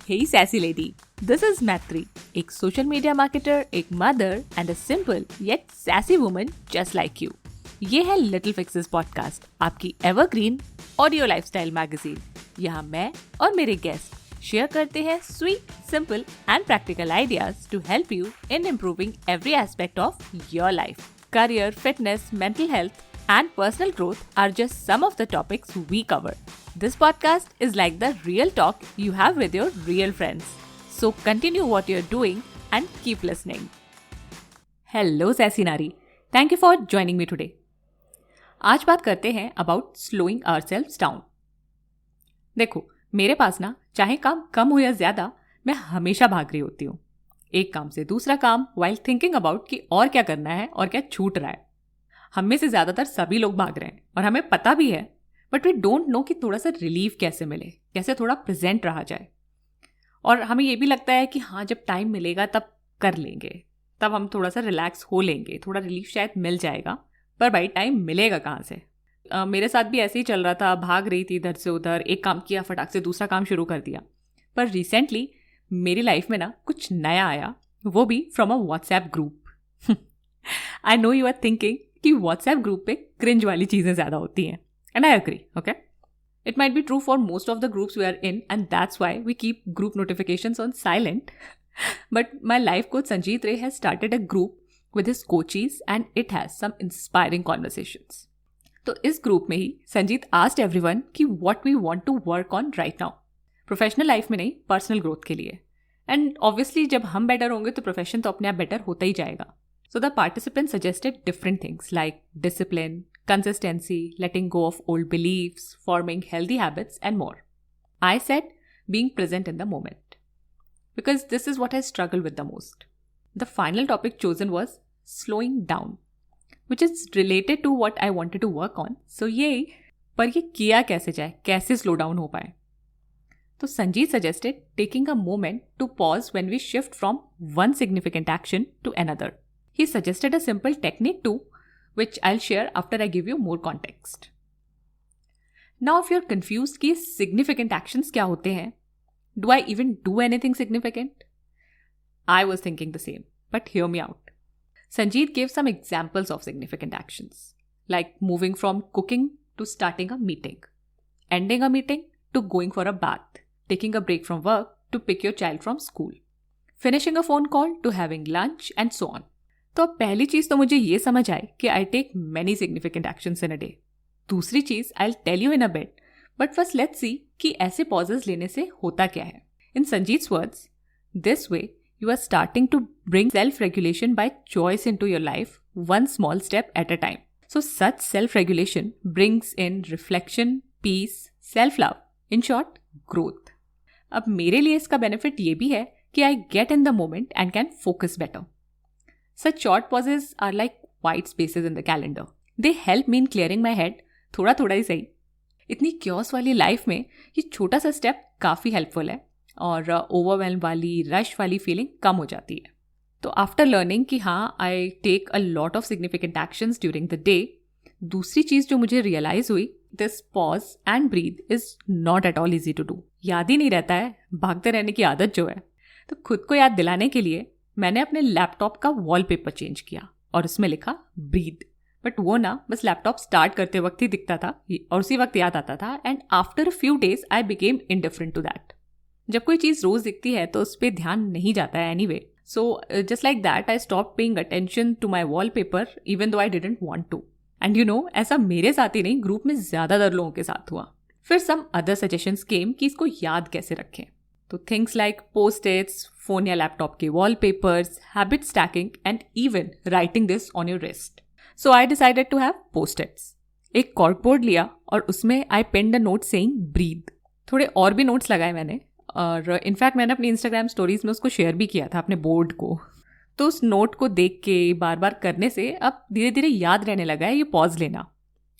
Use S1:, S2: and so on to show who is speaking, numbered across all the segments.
S1: Hey sassy lady, this is Matri, एक social media marketer, एक mother and a simple yet sassy woman just like you. ये है little fixes podcast, आपकी evergreen audio lifestyle magazine. यहाँ मैं और मेरे गेस्ट शेयर करते हैं sweet, simple and practical ideas to help you in improving every aspect of your life. Career, fitness, mental health, and personal growth are just some of the topics we cover. This podcast is like the real talk you have with your real friends. So continue what you're doing and keep listening. Hello sassy nari. Thank you for joining me today. आज बात करते हैं about slowing ourselves down. देखो, मेरे पास ना चाहे काम कम हो या ज्यादा, मैं हमेशा भाग रही होती हूँ. एक काम से दूसरा काम while thinking about कि और क्या करना है और क्या छूट रहा है. हम में से ज्यादातर सभी लोग भाग रहे हैं और हमें पता भी है, बट वी डोंट नो कि थोड़ा सा रिलीफ कैसे मिले, कैसे थोड़ा प्रेजेंट रहा जाए. और हमें ये भी लगता है कि हाँ, जब टाइम मिलेगा तब कर लेंगे, तब हम थोड़ा सा रिलैक्स हो लेंगे, थोड़ा रिलीफ शायद मिल जाएगा. पर भाई टाइम मिलेगा कहाँ से? मेरे साथ भी ऐसे ही चल रहा था. भाग रही थी इधर से उधर, एक काम किया फटाक से दूसरा काम शुरू कर दिया. पर रिसेंटली मेरी लाइफ में ना कुछ नया आया, वो भी from a WhatsApp group. I know you are thinking कि व्हाट्सएप ग्रुप पे क्रिंज वाली चीज़ें ज़्यादा होती हैं, and I agree. Okay, it might be true for most of the groups we are in, and that's why we keep group notifications on silent. But my life coach Sanjeet Ray has started a group with his coaches and it has some inspiring conversations. तो इस group में ही Sanjeet asked everyone कि what we want to work on right now. Professional life में नहीं, personal growth के लिए. And obviously जब हम बेटर होंगे तो प्रोफेशन तो अपने आप बेटर होता ही जाएगा. So the participant suggested different things like discipline, consistency, letting go of old beliefs, forming healthy habits and more. I said being present in the moment because this is what I struggle with the most. The final topic chosen was slowing down, which is related to what I wanted to work on. So ये किया कैसे जाए, कैसे slow down हो पाए? तो Sanjeet suggested taking a moment to pause when we shift from one significant action to another. He suggested a simple technique too, which I'll share after I give you more context. Now if you're confused कि significant actions क्या होते हैं, do I even do anything significant? I was thinking the same, but hear me out. Sanjeet gave some examples of significant actions, like moving from cooking to starting a meeting, ending a meeting to going for a bath, taking a break from work to pick your child from school, finishing a phone call to having lunch, and so on. तो पहली चीज तो मुझे ये समझ आई कि I take many significant actions in a day. दूसरी चीज I'll tell you in a bit, but first let's see कि ऐसे pauses लेने से होता क्या है. In Sanjeet's words, this way you are starting to bring self-regulation by choice into your life, one small step at a time. So such self-regulation brings in reflection, peace, self-love, in short, growth. अब मेरे लिए इसका benefit ये भी है कि I get in the moment and can focus better. Such short pauses are like white spaces in the calendar. They help me in clearing my head, थोड़ा थोड़ा ही सही. इतनी क्योस वाली लाइफ में ये छोटा सा स्टेप काफ़ी हेल्पफुल है और ओवरवेल्म वाली, रश वाली फीलिंग कम हो जाती है. तो आफ्टर लर्निंग कि हाँ, I take a lot of significant actions during the day, दूसरी चीज़ जो मुझे रियलाइज हुई, this pause and breathe is not at all easy to do. याद ही नहीं रहता है, भागते रहने की आदत जो है. तो खुद को याद दिलाने के लिए मैंने अपने लैपटॉप का वॉलपेपर चेंज किया और उसमें लिखा ब्रीथ. बट वो ना बस लैपटॉप स्टार्ट करते वक्त ही दिखता था और उसी वक्त याद आता था. And after a few days I became indifferent to that. जब कोई चीज़ रोज दिखती है तो उस पर ध्यान नहीं जाता है anyway. So just like that I stop paying attention to my wallpaper even though I didn't want to. And you know, ऐसा मेरे साथ ही नहीं, ग्रुप में ज़्यादातर लोगों के साथ हुआ. फिर सम अदर सजेशंस केम कि इसको याद कैसे रखें. तो थिंग्स लाइक पोस्ट-इट्स, फोन या लैपटॉप के wallpapers, habit stacking and even writing this on your wrist. So I decided to have post-its. एक कॉर्कबोर्ड लिया और उसमें I pinned a note saying breathe. थोड़े और भी नोट्स लगाए मैंने और इनफैक्ट मैंने अपनी इंस्टाग्राम स्टोरीज में उसको शेयर भी किया था, अपने बोर्ड को. तो उस नोट को देख के बार बार करने से अब धीरे धीरे याद रहने लगा है ये पॉज लेना.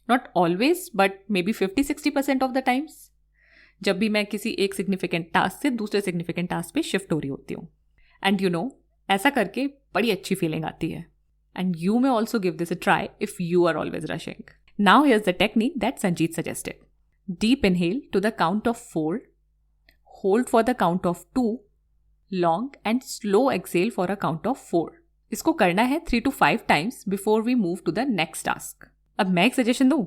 S1: Not always but may be 50-60% of the times, जब भी मैं किसी एक सिग्निफिकेंट टास्क से दूसरे सिग्निफिकेंट टास्क पे शिफ्ट हो रही होती हूँ. एंड यू नो, ऐसा करके बड़ी अच्छी फीलिंग आती है. And you may also give this a try if you are always rushing. Now here's the technique that Sanjeet suggested. Deep inhale to the count of 4. hold for the count of 2, long and slow exhale for a count of 4. इसको करना है 3 to 5 times before we move to the next task. अब मैं एक suggestion दूं?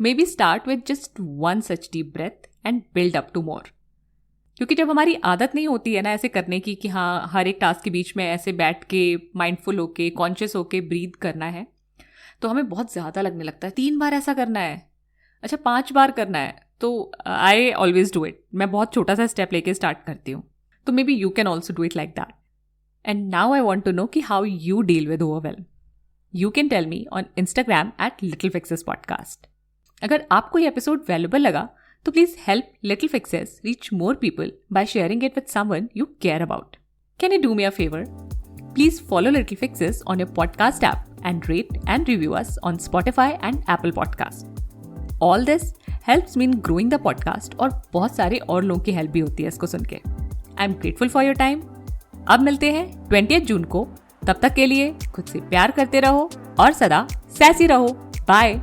S1: Maybe start with just one such deep breath and build up to more. क्योंकि जब हमारी आदत नहीं होती है ना ऐसे करने की कि हाँ हर एक टास्क के बीच में ऐसे बैठ के माइंडफुल होके कॉन्शियस होके ब्रीथ करना है, तो हमें बहुत ज़्यादा लगने लगता है 3 बार ऐसा करना है, अच्छा 5 बार करना है. तो आई ऑलवेज डू इट. मैं बहुत छोटा सा स्टेप लेके स्टार्ट करती हूँ. तो maybe you can also do it like that. And now I want to know कि how you deal with overwhelm. You can tell me on Instagram @LittleFixesPodcast. अगर आपको ये एपिसोड वैल्यूबल लगा तो please help Little Fixes reach more people by sharing it with someone you care about. Can you do me a favour? Please follow Little Fixes on your podcast app and rate and review us on Spotify and Apple Podcast. All this helps me in growing the podcast और बहुत सारे और लोगों की help भी होती है इसको सुन के. I'm grateful for your time. अब मिलते हैं 20 जून को. तब तक के लिए खुद से प्यार करते रहो और सदा सैसी रहो. बाय.